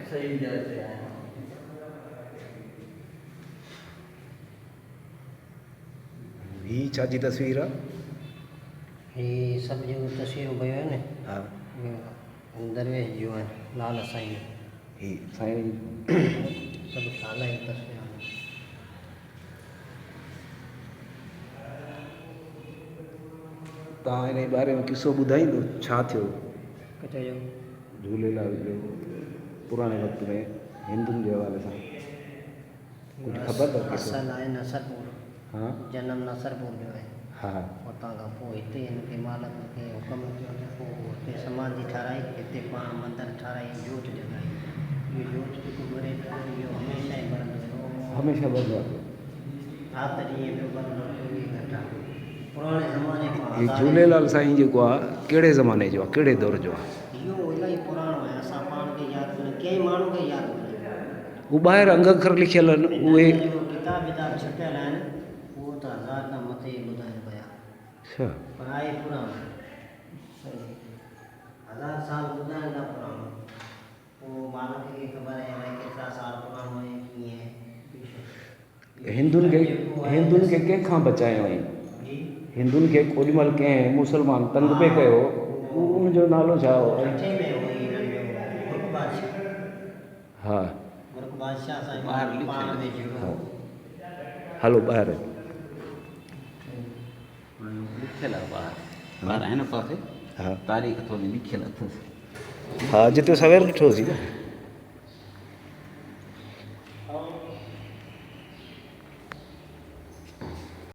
सही जाते हैं ही छाजी तस्वीर आहे? ये सब जो तस्वीरूं कयूं आहिनि हा दरवेश जूं आहिनि लाल साईं ही साईं सभु लाल जी तस्वीरूं तव्हां हिन जे बारे में किसो ॿुधाईंदो छा थियो किथे जो झूलेलाल जो पुराणे वक़्त में हिंदुनि जे हवाले सां कुझु ख़बर अथव किसो? असल आहे नसरपुर हा जनम नसरपुर जो आहे हा उतां खां पोइ हिते हिनखे मालिक खे हुकुम कयो त पोइ हुते समाधि ठाराई हिते पाण मंदरु ठाराई जोत जॻाई इहो जोत जेको ॿरे इहो हमेशह ई ॿरंदो हुयो हमेशह ॿुधो आहे राति ॾींहं जो ॿरंदो 24 घंटा पुराणे ज़माने खां ही झूलेलाल साईं जेको आहे कहिड़े ज़माने जो आहे कहिड़े दौर जो आहे? इहो इलाही पुराणो आहे असां पाण खे यादि कोन्हे कंहिं माण्हू खे यादि कोन्हे हू ॿाहिरि अंग अखर लिखियल आहिनि उहे किताब विताब छपियल आहिनि उहो त 1000 खां मथे ई ॿुधाइनि पिया अच्छा पर आहे पुराणो 1000 साल ॿुधाइनि था पुराणो पोइ मालिक खे ख़बर आहे भई केतिरा साल पुराणो आहे कीअं हिंदुनि खे कंहिंखां बचायो हुई हिंदुनि खे ओॾीमहिल कंहिं मुस्लमान तंग पे कयो उनजो नालो छा हो? हा मुल्क बादशाह साईं ॿाहिरि पाण में हा हलो ॿाहिरि लिखियल आहे ॿाहिरि हिन पासे हा तारीख़ थोरी लिखियल अथसि हा जिते सवेल ॾिठोसीं न